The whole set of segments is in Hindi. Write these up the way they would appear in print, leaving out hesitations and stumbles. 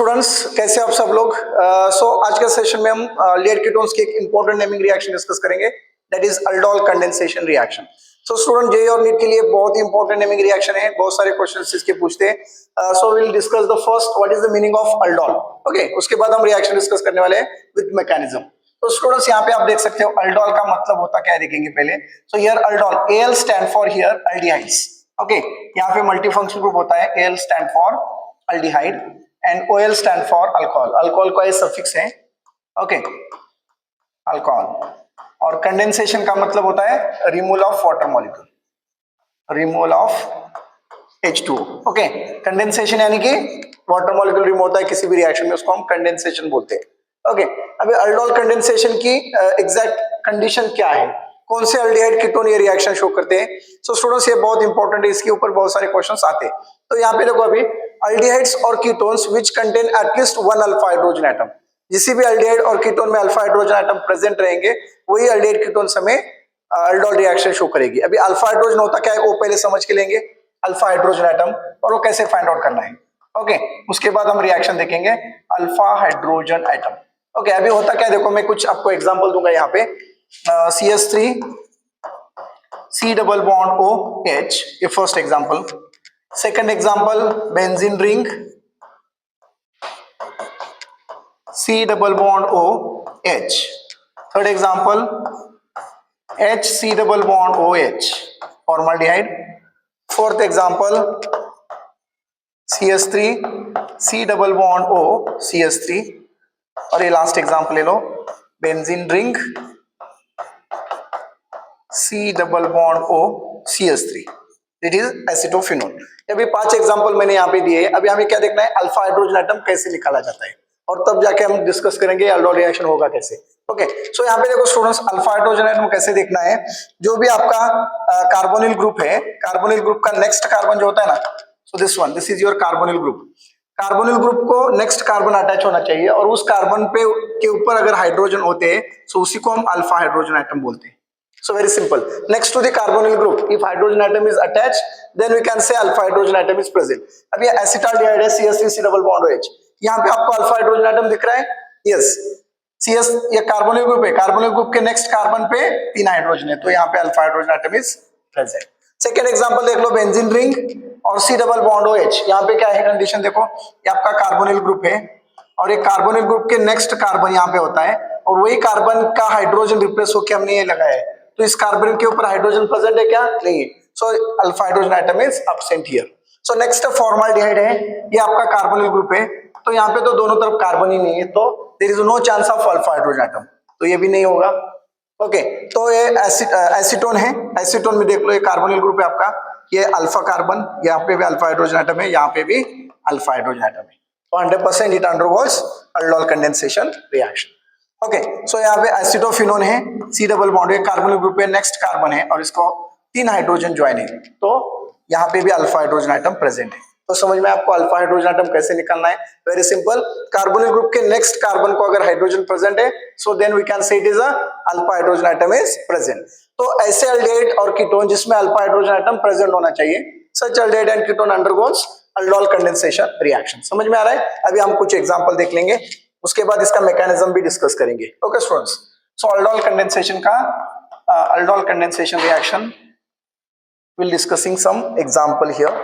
स्टूडेंट्स, कैसे आप सब लोग। आज के सेशन में हम लेड कीटोन्स की एक इंपॉर्टेंट नेमिंग रिएक्शन डिस्कस करेंगे, that is aldol condensation reaction. So student, JEE और नीट के लिए बहुत ही इंपॉर्टेंट नेमिंग रिएक्शन है, बहुत सारे क्वेश्चंस इसके पूछते हैं। So will discuss the first, what is the meaning of aldol. Okay, उसके बाद हम रिएक्शन डिस्कस करने वाले हैं विद मैकेनिज्म। तो स्टूडेंट्स, यहाँ पे आप देख सकते हो अल्डोल का मतलब होता क्या है, देखेंगे पहले। So here aldol, L stand for here aldehydes. Okay, यहाँ पे मल्टी फंक्शन ग्रुप होता है, L stand for aldehyde and OL stand for alcohol. alcohol का ये सफिक्स है, ओके, अल्कोहल। और कंडेंसेशन का मतलब होता है removal of water molecule, removal of H2O। Okay, condensation यानी कि वाटर मॉलिक्यूल रिमूव होता है किसी भी रिएक्शन में, उसको हम कंडेंसेशन बोलते हैं। ओके, अभी अल्डोल कंडेंसेशन की एग्जैक्ट कंडीशन क्या है, कौन से अल्डिहाइड कीटोन ये रिएक्शन शो करते हैं। सो स्टूडेंट्स, ये बहुत इंपॉर्टेंट है, इसके ऊपर बहुत सारे क्वेश्चंस आते हैं। तो यहाँ पे देखो, अभी अल्डिहाइड्स और ketones which contain at least one alpha hydrogen atom, किसी भी अल्डिहाइड और कीटोन में अल्फा हाइड्रोजन एटम प्रेजेंट रहेंगे, वही अल्डिहाइड कीटोन्स हमें अल्डोल रिएक्शन शो करेगी। अभी अल्फा हाइड्रोजन होता क्या है वो पहले समझ के लेंगे, अल्फा हाइड्रोजन एटम, और वो कैसे फाइंड आउट करना है। ओके, उसके बाद हम रिएक्शन देखेंगे अल्फा हाइड्रोजन एटम। ओके, अभी होता क्या है, देखो मैं कुछ आपको एग्जांपल दूंगा यहाँ पे। CH3 C double bond OH, ये first example. Second example benzene ring C double bond OH। Third example HC double bond OH, formaldehyde. Fourth example CH3 C double bond O CH3। और ये लास्ट एग्जांपल ले लो, benzene ring C double bond O CH3, it is acetophenol. अभी 5 एग्जांपल मैंने यहाँ पे दिए। अभी हमें क्या देखना है, अल्फा हाइड्रोजन एटम कैसे निकाला जाता है, और तब जाके हम डिस्कस करेंगे अल्डोल रिएक्शन होगा कैसे। ओके, सो यहाँ पे देखो स्टूडेंट्स, अल्फा हाइड्रोजन एटम कैसे देखना है। जो भी आपका कार्बोनिल ग्रुप है, कार्बोनिल ग्रुप का नेक्स्ट कार्बन जो होता है ना, so this one, this is your carbonyl group. Carbonyl group को नेक्स्ट कार्बन अटैच होना चाहिए, और उस कार्बन पे के ऊपर अगर हाइड्रोजन होते हैं, सो उसी को हम अल्फा हाइड्रोजन एटम बोलते हैं। So very simple. Next to the carbonyl group, if hydrogen atom is attached, then we can say alpha hydrogen atom is present. अब ये acetaldehyde है, CH3C double bond OH। यहाँ पे आपको alpha hydrogen atom दिख रहा है, yes। CS ये कार्बोनिल ग्रुप है, कार्बोनिल ग्रुप के नेक्स्ट कार्बन पे 3 हाइड्रोजन है, तो यहाँ पे alpha hydrogen atom is present. Second example देख लो, बेंजीन रिंग और C डबल बॉन्ड OH। यहाँ पे क्या है कंडीशन, देखो ये आपका कार्बोनिल ग्रुप है, और ये कार्बोनिल ग्रुप के नेक्स्ट कार्बन यहाँ पे होता है, और वही कार्बन का हाइड्रोजन रिप्लेस होकर हमने ये लगाया है, तो इस कार्बन के ऊपर हाइड्रोजन प्रेजेंट है क्या, नहीं है। So alpha hydrogen atom is absent here. So next formaldehyde है, ये आपका कार्बोनिल ग्रुप है, तो यहाँ पे तो दोनों तरफ कार्बन ही नहीं है, तो there is no chance of alpha hydrogen atom, तो ये भी नहीं होगा। ओके, तो ये एसीटोन है, एसीटोन में देख लो, ये कार्बोनिल ग्रुप है आपका, ये अल्फा कार्बन, यहाँ पे भी अल्फा हाइड्रोजन एटम है, यहाँ पे भी अल्फा हाइड्रोजन एटम है, तो 100% it undergoes aldol condensation reaction. Okay, so यहाँ पे एसिटोफिनोन है, C double bond, carbonyl group है, नेक्स्ट कार्बन है, और इसको 3 हाइड्रोजन ज्वाइन है, तो यहाँ पे भी अल्फा हाइड्रोजन एटम प्रेजेंट है। तो समझ में आपको अल्फा हाइड्रोजन एटम कैसे निकालना है, वेरी सिंपल। कार्बोनिल ग्रुप के नेक्स्ट कार्बन को अगर हाइड्रोजन प्रेजेंट है, so then we can say it is a alpha hydrogen atom is present. तो ऐसे अल्डिहाइड और कीटोन जिसमें अल्फा हाइड्रोजन एटम प्रेजेंट होना चाहिए, such aldehyde and ketone undergoes aldol condensation reaction. समझ में आ रहा है। अभी हम कुछ एग्जांपल देख लेंगे, उसके बाद इसका मैकेनिज्म भी डिस्कस करेंगे। Okay students, so aldol condensation reaction will discussing some example here.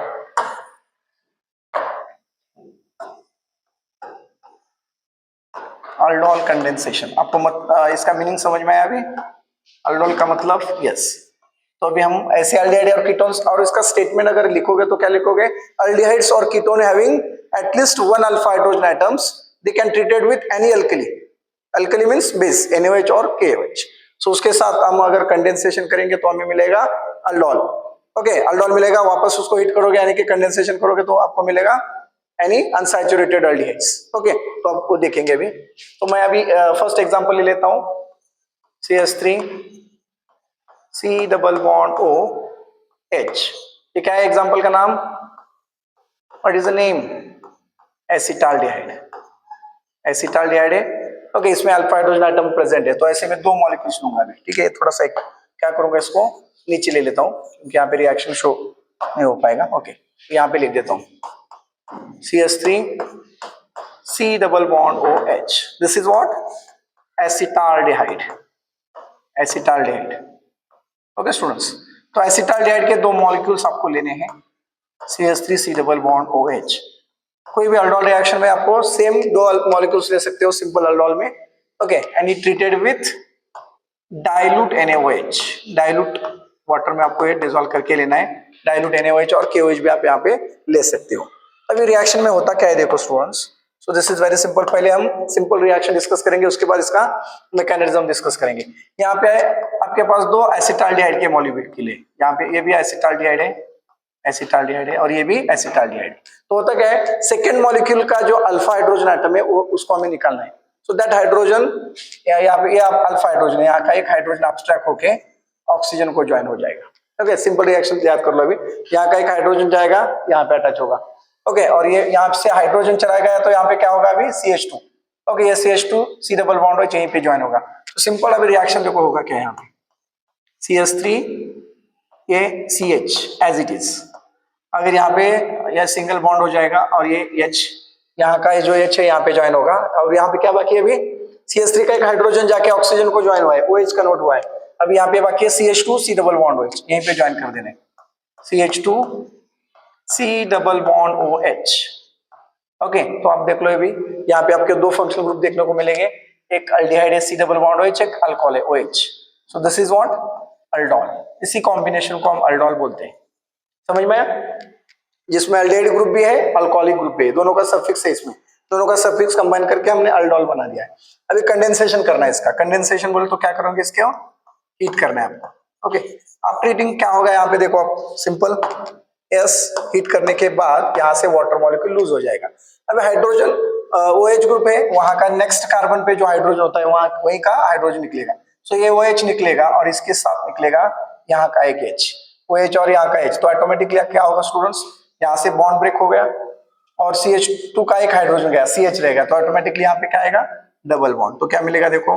Aldol condensation, आपको इसका मीनिंग समझ में आया अभी, अल्डोल का मतलब यस। तो अभी हम ऐसे अल्डिहाइड और कीटोन्स, और इसका स्टेटमेंट अगर लिखोगे तो क्या लिखोगे, अल्डिहाइड्स और ketone having at least one alpha hydrogen atoms, they can treated with any alkali, alkali means base, NaOH और KOH। so उसके साथ हम अगर कंडेंसेशन करेंगे तो हमें मिलेगा अल्डोल। ओके, अल्डोल मिलेगा, वापस उसको हीट करोगे यानी कि कंडेंसेशन करोगे तो आपको मिलेगा एनी अनसैचुरेटेड अल्डिहाइड्स। ओके, तो आपको देखेंगे अभी। तो मैं अभी फर्स्ट एग्जांपल ले लेता हूं, CH3 C double bond OH। ये क्या है एग्जांपल का नाम, what is the name, acetaldehyde, acetaldehyde है। ओके, इसमें अल्फा हाइड्रोजन एटम प्रेजेंट है, तो ऐसे में 2 मॉलिक्यूल्स लूंगा मैं, ठीक है। थोड़ा सा क्या करूंगा, इसको नीचे ले लेता हूं क्योंकि यहाँ पे रिएक्शन शो नहीं हो पाएगा। ओके, यहाँ पे लिख देता हूँ CH3 C double bond OH. This is what? Acetaldehyde. Acetaldehyde. Okay students, तो एसिटाल्डिहाइड के दो मॉलिक्यूल्स आपको लेने हैं, CH3 C double bond OH. कोई भी अल्डोल रिएक्शन में आपको सेम दो मॉलिक्यूल्स ले सकते हो सिंपल अल्डोल में. Okay, and it treated with dilute NaOH. Dilute water में आपको ये डिसॉल्व करके लेना है. डाइल्यूट NaOH और KOH भी आप यहाँ पे ले सकते हो. अभी रिएक्शन में होता क्या है देखो students. So this is very simple. पहले हम सिंपल रिएक्शन डिस्कस करेंगे, उसके बाद इसका मैकेनिज्म डिस्कस करेंगे. यहाँ पे आपके पास दो एसिटाल्डिहाइड के मॉलिक्यूल है. यहाँ पे ये भी एसिटाल्डिहाइड है, एसिटाल्डिहाइड है, और ये भी एसिटाल्डिहाइड. तो होता क्या है, सेकेंड मॉलिक्यूल का जो अल्फा हाइड्रोजन एटम है वो उसको हमें निकालना है. सो दैट हाइड्रोजन, यहाँ पे ये अल्फा हाइड्रोजन है, यहाँ का एक हाइड्रोजन अब्स्ट्रैक्ट होके ऑक्सीजन को ज्वाइन हो जाएगा. ओके, सिंपल रिएक्शन याद कर लो. अभी यहाँ का एक हाइड्रोजन जाएगा, यहाँ पे अटैच होगा. ओके, और ये यहाँ से हाइड्रोजन चला गया तो यहाँ पे क्या होगा अभी CH2. ओके, ये CH2 C डबल बॉन्ड यहीं पे ज्वाइन होगा. तो सिंपल अभी रिएक्शन देखो होगा क्या. यहाँ पे CH3 ये CH एज इट इज. अगर यहाँ पे यह सिंगल बॉन्ड हो जाएगा और ये H, यहाँ का जो H है यहाँ पे ज्वाइन होगा. और यहाँ पे क्या बाकी है अभी, CH3 का एक हाइड्रोजन जाके ऑक्सीजन को ज्वाइन हुआ है, OH कन्वर्ट हुआ है. अभी यहाँ पे बाकी है CH2 C double bond OH, यहीं पे ज्वाइन कर देने. CH2 C double bond OH. Okay, तो आप देख लो अभी यहाँ पे आपके दो फंक्शनल ग्रुप देखने को मिलेंगे. एक अल्डिहाइड है C डबल बॉन्ड OH, एक अल्कोहल है OH. So this is what, aldol. इसी कॉम्बिनेशन को हम अल्डोल बोलते हैं. समझ में आया? जिसमें अल्डिहाइड ग्रुप भी है, अल्कोहलिक ग्रुप भी है, दोनों का सफिक्स है इसमें. दोनों का सफिक्स कंबाइन करके हमने अल्डोल बना दिया है. अभी कंडेंसेशन करना है इसका. कंडेंसेशन बोले तो क्या करोगे, इसके हीट करना है आपको. ओके, आप ट्रीटिंग क्या होगा यहाँ पे देखो आप, सिंपल S हीट करने के बाद यहाँ से वाटर मॉलिक्यूल लूज हो जाएगा. अब हाइड्रोजन OH ग्रुप है, वहां का नेक्स्ट कार्बन पे जो हाइड्रोजन होता है वहां वही का हाइड्रोजन निकलेगा. सो ये OH निकलेगा और इसके साथ निकलेगा यहाँ का एक H, OH और यहाँ का H. तो ऑटोमेटिकली क्या होगा स्टूडेंट्स, यहाँ से बॉन्ड ब्रेक हो गया और CH2 का एक हाइड्रोजन गया, CH रहेगा. तो ऑटोमेटिकली यहाँ पे क्या आएगा, डबल बॉन्ड. तो क्या मिलेगा देखो,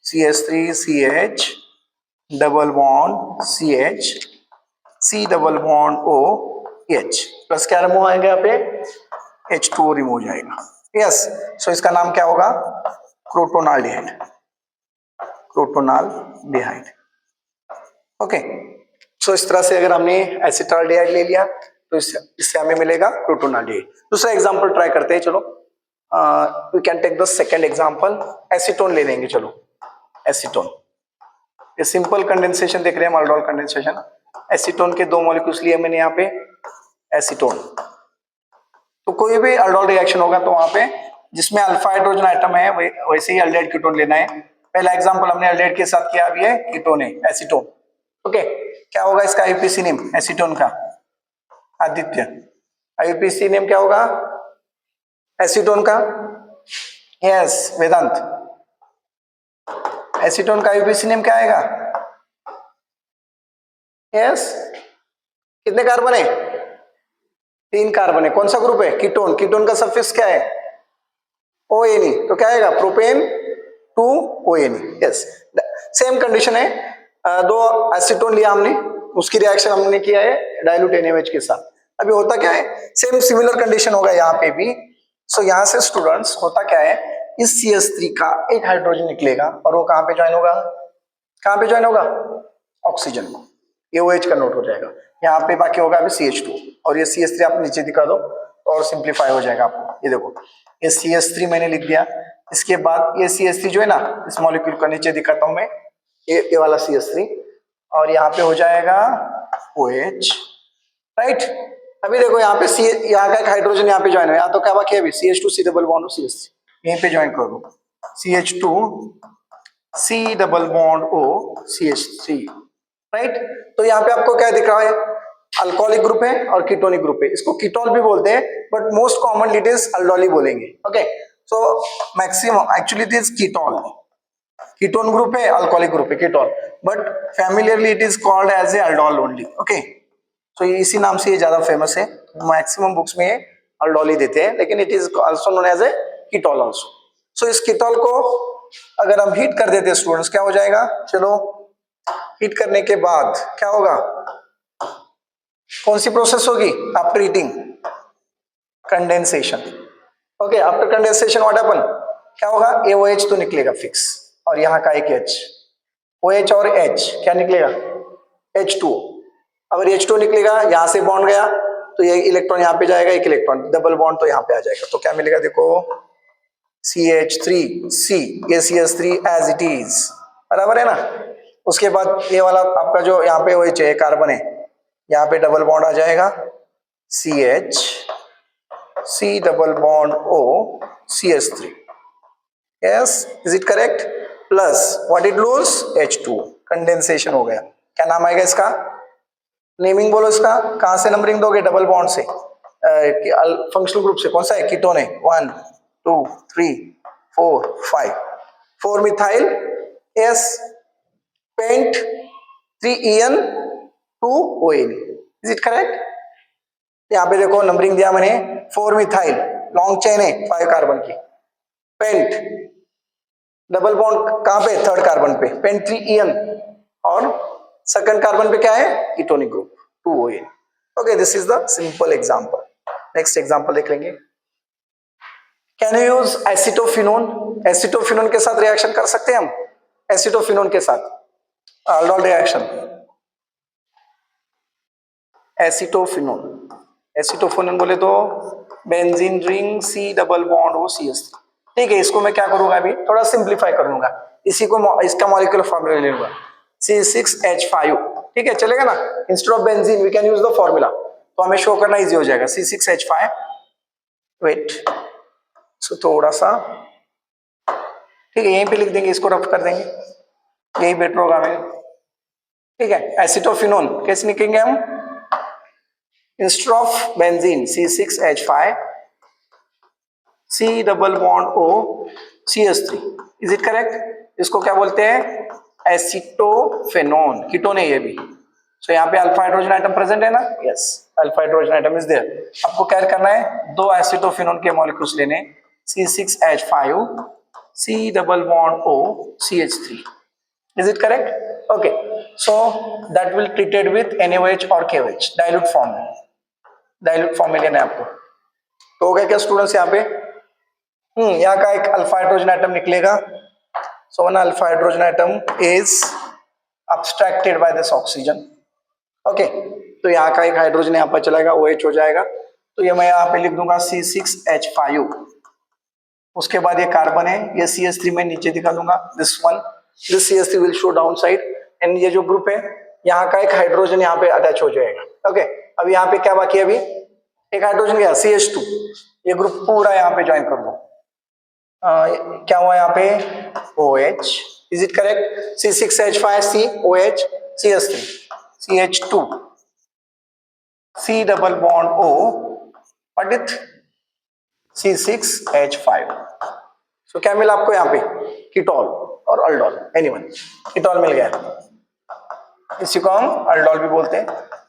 CH3 CH double bond CH C double bond OH plus क्या रिमूव आएंगे यहाँ पे, H2O रिमूव जाएगा. यस, सो इसका नाम क्या होगा, क्रोटोनाल्डिहाइड. क्रोटोनाल्डिहाइड. ओके, सो इस तरह से अगर हमने एसिटाल्डिहाइड ले लिया तो इससे हमें मिलेगा क्रोटोनाल्डिहाइड. दूसरा एग्जांपल ट्राई करते हैं. चलो, we can take the second example. Acetone ले लेंगे. चलो, एसीटोन. ये सिंपल कंडेंसेशन देख रहे हैं हम, अल्डोल कंडेंसेशन. एसीटोन के दो मॉलिक्यूल्स लिए मैंने यहाँ पे एसीटोन. तो कोई भी अल्डोल रिएक्शन होगा तो वहां पे जिसमें अल्फा हाइड्रोजन आइटम है वैसे ही अल्डेहाइड कीटोन लेना है. पहला एग्जांपल हमने अल्डेहाइड के साथ किया, अभी है कीटोन है एसीटोन. ओके, क्या होगा इसका IUPAC नेम एसीटोन का, आदित्य. IUPAC नेम क्या होगा एसीटोन का, यस वेदांत. एसीटोन का IUPAC नेम क्या आएगा, यस. कितने कार्बन है, 3 कार्बन है. कौन सा ग्रुप है, कीटोन. कीटोन का सफिक्स क्या है, ONE. तो क्या आएगा, propane 2ONE. Yes, same condition है. दो एसीटोन लिया हमने, उसकी रिएक्शन हमने किया है डाइल्यूट NaOH के साथ. अभी होता क्या है, सेम सिमिलर कंडीशन होगा यहाँ पे भी. सो यहाँ से स्टूडेंट्स होता क्या है, इस CH3 का एक हाइड्रोजन निकलेगा और वो कहाँ पे ज्वाइन होगा, कहाँ पे ज्वाइन होगा, ऑक्सीजन को. ये OH कन्वर्ट हो जाएगा. यहाँ पे बाकी होगा अभी CH2 और ये CH3 आप नीचे दिखा दो और सिंप्लीफाई हो जाएगा आपको. ये देखो, ये CH3 मैंने लिख दिया. इसके बाद ये CH3 जो है ना, इस मॉलिक्यूल का नीचे दिखाता हूं मैं, ये वाला CH3 और यहाँ पे हो जाएगा OH, राइट. अभी देखो यहाँ पे यहाँ का एक हाइड्रोजन यहाँ पे ज्वाइन है. यहाँ तो क्या बाकी है अभी, CH2 C double bond CH3 यहीं पे ज्वाइन कर दो. CH2 C double bond O CH3, right. तो यहाँ पे आपको क्या दिख रहा है, अल्कोहलिक ग्रुप है और कीटोनिक ग्रुप है. इसको कीटोल भी बोलते हैं but most commonly it is aldol ही बोलेंगे. Okay, so maximum actually it is ketol. Ketone group है, अल्कोहलिक ग्रुप है ketol, but familiarly it is called as a aldol only. Okay, so इसी नाम से ये ज्यादा फेमस है. मैक्सिमम बुक्स में अल्डोल ही देते हैं, लेकिन it is also known as a ketol also. So इस कीटोल को अगर हम हीट कर देते हैं स्टूडेंट्स, क्या हो जाएगा, चलो हीट करने के बाद क्या होगा, कौन सी प्रोसेस होगी after heating, condensation. Okay, after condensation what happen, क्या होगा, AOH तो निकलेगा फिक्स, और यहाँ का एक H, OH और H क्या निकलेगा, H2O। अगर H2O निकलेगा, यहाँ से बॉन्ड गया तो ये इलेक्ट्रॉन यहाँ पे जाएगा, एक इलेक्ट्रॉन डबल बॉन्ड तो यहाँ पे आ जाएगा, तो क्या मिलेगा, देखो CH3C, ये CH3 एज इट इज, बराबर है ना। उसके बाद ये वाला आपका जो यहाँ पे OH है, कार्बन है, यहाँ पे डबल बॉन्ड आ जाएगा, CH, C double bond O, CH3, yes, is it correct, plus what it lose, H2, condensation हो गया। क्या नाम आएगा इसका, नेमिंग बोलो इसका, कहां से नंबरिंग दोगे, डबल बॉन्ड से, फंक्शनल ग्रुप से, कौन सा है, कीटोन है, 1 2 3 4 5, 4 methyl, yes, pent 3En 2On, is it correct. यहाँ पे देखो नंबरिंग दिया मैंने, 4 मिथाइल, लॉन्ग चेन है 5 कार्बन की, पेंट डबल बॉन्ड कहां पे, थर्ड कार्बन पे, पेंट 3En, और सेकंड कार्बन पे क्या है, ketonic group 2On। Okay, this is the simple example. Next example देख लेंगे। Can you use acetophenone, acetophenone के साथ रिएक्शन कर सकते हैं हम, एसिटोफिनोन के साथ aldol रिएक्शन, एसिटोफिनोन, एसिटोफिनोन बोले तो benzene ring C double bond O CH3, ठीक है। इसको मैं क्या करूंगा, अभी थोड़ा सिंप्लीफाई कर लूंगा, इसी को इसका मॉलिक्यूलर फॉर्मूला ले लूंगा, C6H5, ठीक है, चलेगा ना, instead of benzene we can use the formula, तो हमें शो करना इजी हो जाएगा, C6H5, वेट, सो थोड़ा सा, ठीक है, यहीं पे लिख देंगे, इसको रफ कर देंगे, यही बेटर होगा हमें, ठीक है। एसिटोफिनोन कैसे निकलेंगे हम, instead of benzene C6H5, C double bond O CH3, is it correct. इसको क्या बोलते हैं, एसिटोफेनोन, कीटोन है ये भी, सो यहाँ पे अल्फा हाइड्रोजन आइटम प्रेजेंट है ना, yes, alpha hydrogen atom is there. आपको क्या करना है, 2 एसिटोफिनोन के मॉलिक्यूल्स लेने, C6H5, C double bond O CH3, is it correct, okay, so that will treated with NaOH or KOH, dilute form में, dilute form में लेना है आपको। तो हो गया क्या स्टूडेंट्स, यहाँ पे यहाँ का एक अल्फा हाइड्रोजन एटम निकलेगा, so one alpha hydrogen atom is abstracted by this oxygen, okay, तो यहाँ का एक हाइड्रोजन यहाँ पर चलाएगा, OH हो जाएगा, तो ये मैं यहाँ पे लिख दूंगा C6H5, उसके बाद ये कार्बन है, ये CH3 में नीचे दिखा दूंगा, this one, this CH3 will show down side, and ये जो ग्रुप है यहाँ का एक हाइड्रोजन यहाँ पे अटैच हो जाएगा, ओके। अब यहाँ पे क्या बाकी है, अभी एक हाइड्रोजन गया CH2, ये ग्रुप पूरा यहाँ पे ज्वाइन कर दो, क्या हुआ यहाँ पे, OH, is it correct, C6H5 C OH CH3 CH2 C double bond O, what it, C6H5, सो क्या मिला आपको यहाँ पे, कीटोल और अल्डोल, एनीवन, कीटोल मिल गया, इसी को हम अल्डोल भी बोलते हैं।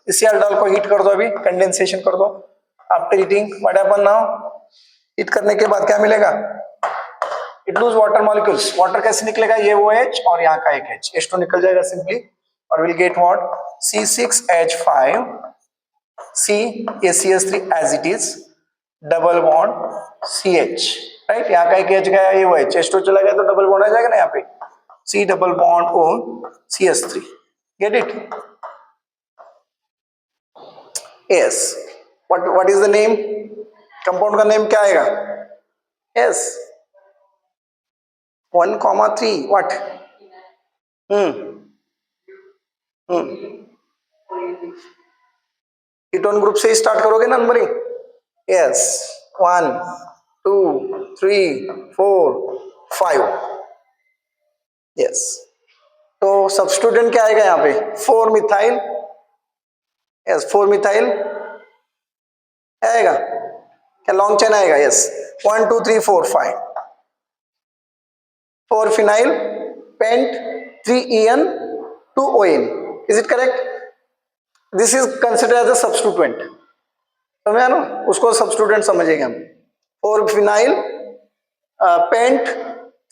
इसी अल्डोल को हीट कर दो, अभी कंडेंसेशन कर दो, after heating what happen now, heat करने के बाद क्या मिलेगा, it loose water molecules, water कैसे निकलेगा, ये OH और यहाँ का एक H, H2 निकल जाएगा सिंपली, और will get what, C6H5 C, ये CH3 as it is, double bond CH, right, यहाँ का एक H गया, ये OH, H2 चला गया तो डबल बॉन्ड आ जाएगा ना यहाँ पे, C double bond O CH3, get it, yes, what is the name, compound का नेम क्या आएगा, यस, 1,3 व्हाट, कीटोन ग्रुप से ही स्टार्ट करोगे ना नंबरिंग, यस, 1 2 3 4 5, यस, तो सब्स्टिट्यूएंट क्या आएगा यहाँ पे, 4 मिथाइल, यस, 4 मिथाइल आएगा, क्या लॉन्ग चेन आएगा, yes, 1 2 3 4 5, 4 phenyl pent 3En 2On, is it correct, this is consider as a substituent, समझा ना, उसको सब्स्टिट्यूएंट समझेंगे हम, 4 phenyl pent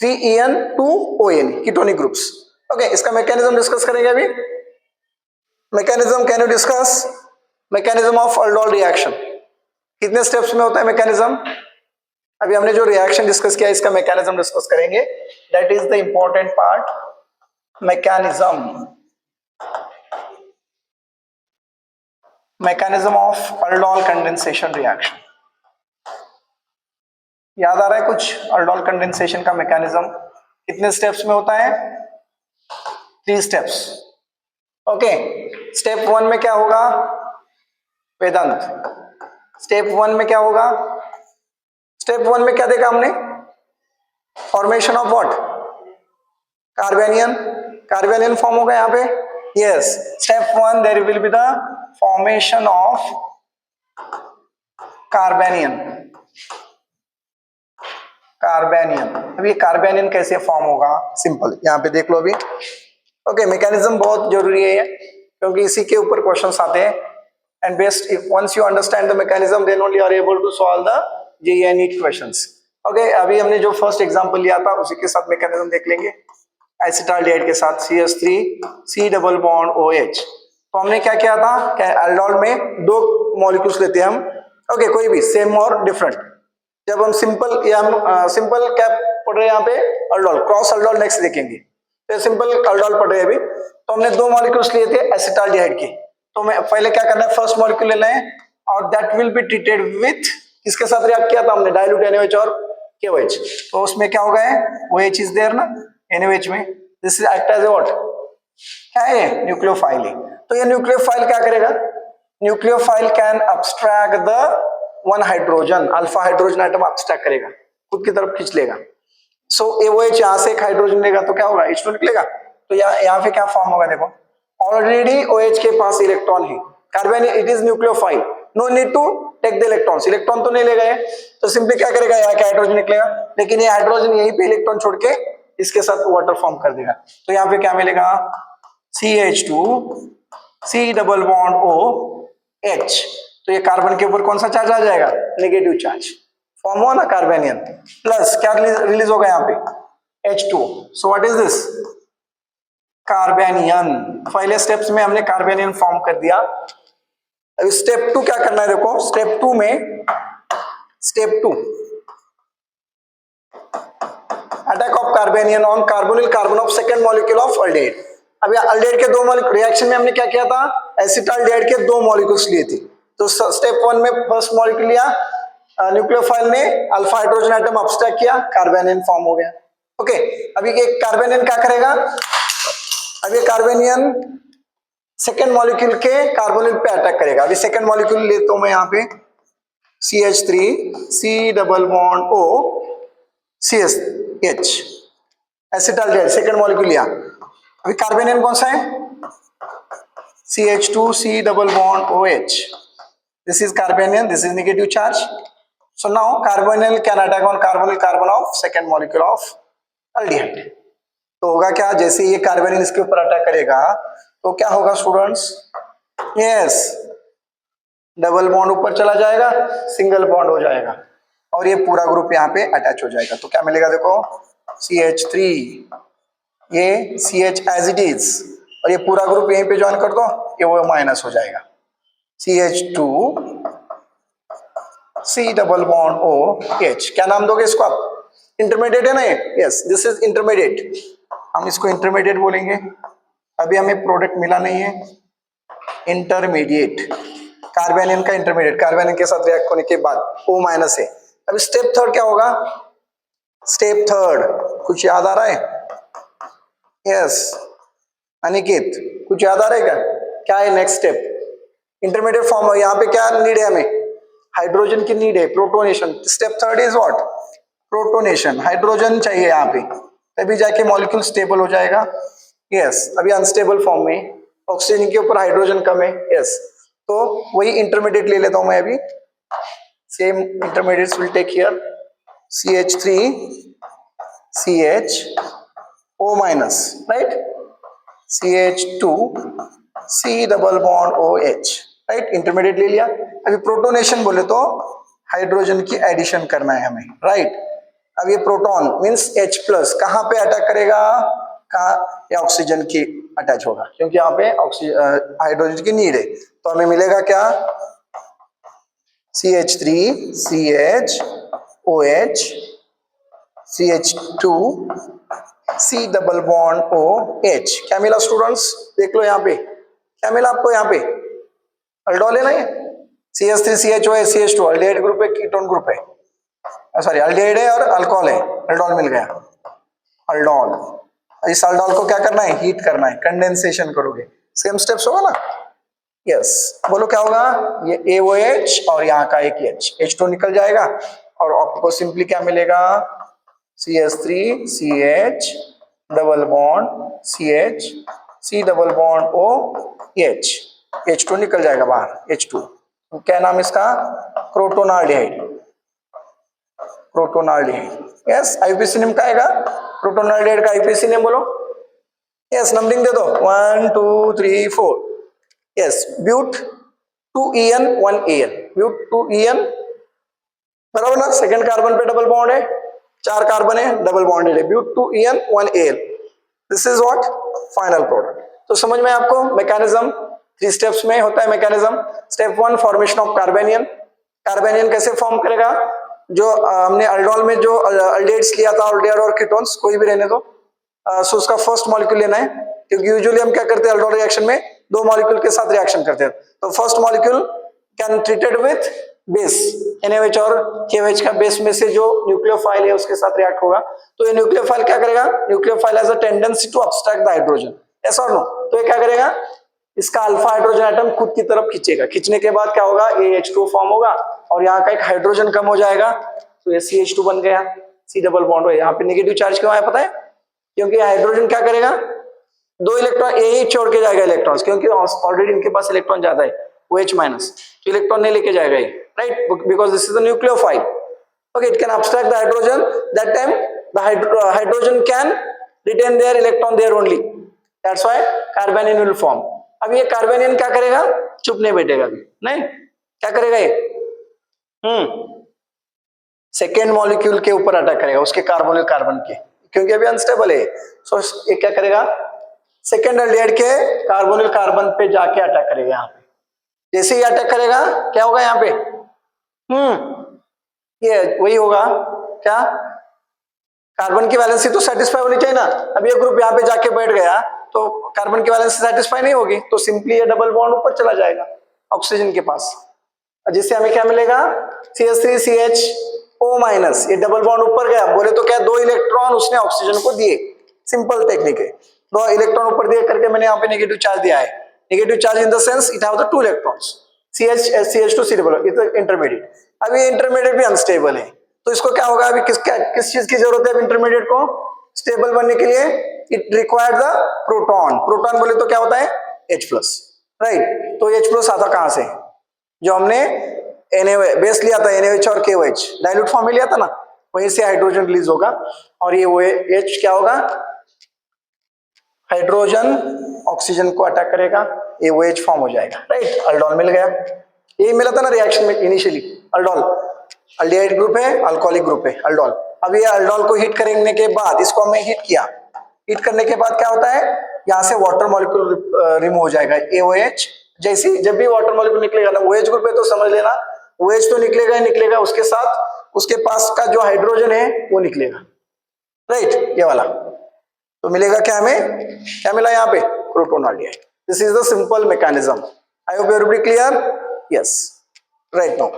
3En 2On, ketonic groups, okay. इसका मैकेनिज्म डिस्कस करेंगे अभी, mechanism, can you discuss mechanism of aldol reaction, कितने स्टेप्स में होता है मैकेनिज्म, अभी हमने जो रिएक्शन डिस्कस किया इसका मैकेनिज्म डिस्कस करेंगे, that is the important part, mechanism of aldol condensation reaction. याद आ रहा है कुछ? अल्डोल कंडेंसेशन का मैकेनिज्म कितने स्टेप्स में होता है? 3 स्टेप्स। ओके, स्टेप 1 में क्या होगा वेदांत? स्टेप 1 में क्या होगा? स्टेप 1 में क्या देखा हमने? Formation of what? Carbanion. Carbanion form होगा यहाँ पे। Yes, step 1 there will be the formation of carbanion. Carbanion, अब ये कार्बेनियन कैसे फॉर्म होगा? सिंपल, यहाँ पे देख लो अभी। ओके, मैकेनिज्म बहुत जरूरी है क्योंकि इसी के ऊपर क्वेश्चंस आते हैं, and best if once you understand the mechanism then only are able to solve the JEE NEET questions. Okay, अभी हमने जो फर्स्ट एग्जांपल लिया था उसी के साथ मैकेनिज्म देख लेंगे। एसिटाल्डिहाइड के साथ CH3 C double bond OH। तो हमने क्या किया था? अल्डोल में 2 मॉलिक्यूल्स लेते हैं हम। ओके, कोई भी सेम और डिफरेंट। जब हम सिंपल या हम सिंपल क्या पढ़ रहे हैं यहाँ पे? अल्डोल। क्रॉस अल्डोल नेक्स्ट देखेंगे। तो सिंपल अल्डोल पढ़ रहे हैं अभी। तो हमने 2 मॉलिक्यूल्स लिए थे एसिटाल्डिहाइड के। तो मैं पहले क्या करना है? फर्स्ट मॉलिक्यूल लेना है और that will be treated with, किसके साथ रिएक्ट किया था हमने? डाइल्यूट NaOH और KOH। तो उसमें क्या होगा? OH इज देयर ना NaOH में। This is act as what? क्या है? न्यूक्लियोफाइल है। तो ये न्यूक्लियोफाइल क्या करेगा? Nucleophile can abstract the 1 hydrogen, alpha hydrogen atom abstract करेगा, खुद की तरफ खींच लेगा। सो OH यहाँ से एक हाइड्रोजन लेगा तो क्या होगा? H2 निकलेगा। तो यहाँ पे क्या फॉर्म होगा? देखो, ऑलरेडी OH के पास इलेक्ट्रॉन है। Carbon it is nucleophile, no need to take the electrons. Electron तो नहीं ले गए, तो सिंपली क्या करेगा? यहाँ का हाइड्रोजन निकलेगा, लेकिन ये हाइड्रोजन यहीं पे इलेक्ट्रॉन छोड़ के इसके साथ वाटर फॉर्म कर देगा। तो यहाँ पे क्या मिलेगा? CH2 C double bond OH। तो ये कार्बन के ऊपर कौन सा चार्ज आ जाएगा? नेगेटिव चार्ज फॉर्म हुआ ना, कार्बेनियन। प्लस क्या रिलीज होगा यहाँ पे? H2। So what is this? Carbanion. पहले स्टेप्स में हमने कार्बेनियन फॉर्म कर दिया। अभी स्टेप 2 क्या करना है? देखो, स्टेप 2 में, step 2 attack of carbanion on carbonyl carbon of second molecule of aldehyde. अभी अल्डेहाइड के 2 मॉलिक्यूल रिएक्शन में हमने क्या किया था? एसिटाल्डिहाइड के 2 मॉलिक्यूल्स लिए थे। तो स्टेप 1 में फर्स्ट मॉलिक्यूल लिया, न्यूक्लियोफाइल ने अल्फा हाइड्रोजन एटम अब्स्ट्रैक्ट किया, कार्बेनियन फॉर्म हो गया। ओके, अभी ये कार्बेनियन क्या करेगा? अब ये कार्बेनियन सेकेंड मॉलिक्यूल के कार्बोनिल पे अटैक करेगा। अभी सेकेंड मॉलिक्यूल लेता हूं मैं यहाँ पे CH3 C double bond OCH, acetaldehyde second molecule लिया। अभी कार्बेनियन कौन सा है? CH2 C double bond OH। This is carbanion, this is negative charge. So now carbonyl can attack on carbonyl carbon of second molecule of aldehyde। तो होगा क्या? जैसे ये कार्बोनिल इसके ऊपर अटैक करेगा तो क्या होगा स्टूडेंट्स? यस, डबल बॉन्ड ऊपर चला जाएगा, सिंगल बॉन्ड हो जाएगा और ये पूरा ग्रुप यहाँ पे अटैच हो जाएगा। तो क्या मिलेगा? देखो, CH3, ये CH एज इट इज, और ये पूरा ग्रुप यहीं पे ज्वाइन कर दो, ये वो माइनस हो जाएगा। CH2 C double bond OH। क्या नाम दोगे इसको आप? इंटरमीडिएट है ना ये? Yes, this is intermediate. हम इसको इंटरमीडिएट बोलेंगे। अभी हमें प्रोडक्ट मिला नहीं है, इंटरमीडिएट, कार्बेनियन का इंटरमीडिएट, कार्बेनियन के साथ रिएक्ट होने के बाद O माइनस है। अभी स्टेप 3 क्या होगा? स्टेप 3 कुछ याद आ रहा है? यस, अनिकेत कुछ याद आ रहा है क्या? क्या है नेक्स्ट स्टेप? इंटरमीडिएट फॉर्म हो, यहाँ पे क्या नीड है हमें? हाइड्रोजन की नीड है, protonation. Step 3 is what? Protonation. Hydrogen चाहिए यहाँ पे, तभी जाके मॉलिक्यूल स्टेबल हो जाएगा। यस, अभी अनस्टेबल फॉर्म में, ऑक्सीजन के ऊपर हाइड्रोजन कम है। यस, तो वही इंटरमीडिएट ले लेता हूं मैं अभी। Same intermediates will take here CH3 CH O minus, right? CH2 C double bond OH, right? Intermediate ले लिया। अभी प्रोटोनेशन बोले तो हाइड्रोजन की एडिशन करना है हमें, राइट? अब ये प्रोटॉन मींस H प्लस कहाँ पे अटैक करेगा? कहाँ? या ऑक्सीजन की अटैच होगा, क्योंकि यहाँ पे ऑक्सीजन हाइड्रोजन की नीड है। तो हमें मिलेगा क्या? CH3 CH OH CH2 C double bond OH। क्या मिला स्टूडेंट्स? देख लो यहाँ पे क्या मिला आपको, यहाँ पे अल्डोल है ना ये, CH3CHOA CH2 अल्डिहाइड ग्रुप है, कीटोन ग्रुप है, सॉरी अल्डिहाइड है और अल्कोहल है, अल्डोल मिल गया, अल्डोल। इस अल्डोल को क्या करना है? हीट करना है, कंडेंसेशन करोगे, सेम स्टेप्स होगा ना? यस, बोलो क्या होगा? ये AOH और यहाँ का एक H2 निकल जाएगा और आपको सिंपली क्या मिलेगा? CH3CH double bond CH C double bond OH, H2 निकल जाएगा बाहर, H2। क्या नाम इसका? क्रोटोनाल्डिहाइड, क्रोटोनाल्डिहाइड। यस, आईपीसी नेम क्या आएगा? क्रोटोनाल्डिहाइड का आईपीसी नेम बोलो। यस, नंबरिंग दे दो 1 2 3 4। यस, ब्यूट 2En 1Al, ब्यूट 2En, बराबर ना? सेकंड कार्बन पे डबल बॉन्ड है, 4 कार्बन है, डबल बॉन्डेड है, but 2En 1Al। This is what? Final product. तो समझ में आपको मैकेनिज्म 3 स्टेप्स में होता है mechanism. Step 1 formation of carbanion. Carbanion कैसे फॉर्म करेगा? जो हमने अल्डोल में जो अल्डिहाइड्स लिया था, अल्डिहाइड और कीटोन्स कोई भी रहने दो, सो उसका फर्स्ट मॉलिक्यूल लेना है, क्योंकि यूजुअली हम क्या करते हैं अल्डोल रिएक्शन में 2 मॉलिक्यूल के साथ रिएक्शन करते हैं। तो first molecule can treated with base NaOH और KOH का बेस में से जो न्यूक्लियोफाइल है उसके साथ रिएक्ट होगा। तो ये न्यूक्लियोफाइल क्या करेगा? Nucleophile has a tendency to abstract the hydrogen, yes और नो? तो ये क्या करेगा? इसका अल्फा हाइड्रोजन एटम खुद की तरफ खींचेगा, खींचने के बाद क्या होगा? AH2 फॉर्म होगा और यहाँ का एक हाइड्रोजन कम हो जाएगा, तो ये CH2 बन गया, C डबल बॉन्ड। यहाँ पे नेगेटिव चार्ज क्यों आया पता है? क्योंकि हाइड्रोजन क्या करेगा? 2 इलेक्ट्रॉन यही छोड़ के जाएगा इलेक्ट्रॉन्स, क्योंकि ऑलरेडी इनके पास इलेक्ट्रॉन ज्यादा है, OH माइनस, तो इलेक्ट्रॉन नहीं लेके जाएगा ये, right? Because this is the nucleophile. Okay, it can abstract the hydrogen, that time the hydrogen can retain their electron there only, that's why carbanion will form. अब ये कार्बेनियन क्या करेगा? चुप नहीं बैठेगा, नहीं क्या करेगा ये? सेकेंड मॉलिक्यूल के ऊपर अटैक करेगा, उसके कार्बोनिल कार्बन के, क्योंकि अभी अनस्टेबल है। सो ये क्या करेगा? सेकेंड अल्डिहाइड के कार्बोनिल कार्बन पे जाके अटैक करेगा। यहाँ पे जैसे ही अटैक करेगा क्या होगा? यहाँ पे ये वही होगा, क्या? कार्बन की वैलेंसी तो सेटिस्फाई होनी चाहिए ना। अब ये ग्रुप यहाँ पे जाके बैठ गया तो कार्बन की वैलेंसी सेटिस्फाई नहीं होगी, तो सिंपली ये डबल बॉन्ड ऊपर चला जाएगा ऑक्सीजन के पास, जिससे हमें क्या मिलेगा? CH3CHO माइनस, ये डबल बॉन्ड ऊपर गया, बोले तो क्या 2 इलेक्ट्रॉन उसने ऑक्सीजन को दिए, सिंपल टेक्निक है। 2 इलेक्ट्रॉन ऊपर दिए करके मैंने यहाँ पे नेगेटिव चार्ज दिया है, negative charge in the sense it have the 2 electrons, CH2 C double, ये तो इंटरमीडिएट। अब ये इंटरमीडिएट भी अनस्टेबल है, तो इसको क्या होगा? अभी किस चीज की जरूरत है? अब इंटरमीडिएट को स्टेबल बनने के लिए it required the proton. Proton बोले तो क्या होता है? H+, right? तो H+ आता कहां से? जो हमने बेस लिया था NaOH और KOH, डाइल्यूट फॉर्म में लिया था ना, वहीं से हाइड्रोजन रिलीज होगा और ये OH क्या होगा? हाइड्रोजन ऑक्सीजन को अटैक करेगा, ये OH फॉर्म हो जाएगा, राइट? अल्डोल मिल गया। ये मिला था ना रिएक्शन में इनिशियली, अल्डोल अल्डिहाइड ग्रुप है, अल्कोहलिक ग्रुप है, अल्डोल। अब ये अल्डोल को हीट करने के बाद, इसको हमने हीट किया, हीट करने के बाद क्या होता है? यहाँ से वाटर मॉलिक्यूल रिमूव हो जाएगा, AOH। जैसे जब भी वाटर मॉलिक्यूल निकलेगा ना, OH ग्रुप है तो समझ लेना OH तो निकलेगा ही निकलेगा, उसके साथ उसके पास का जो हाइड्रोजन है वो निकलेगा, राइट? ये वाला तो मिलेगा क्या हमें? क्या मिला यहाँ पे? Crotonaldehyde. This is the simple mechanism. I hope everybody clear? Yes, right now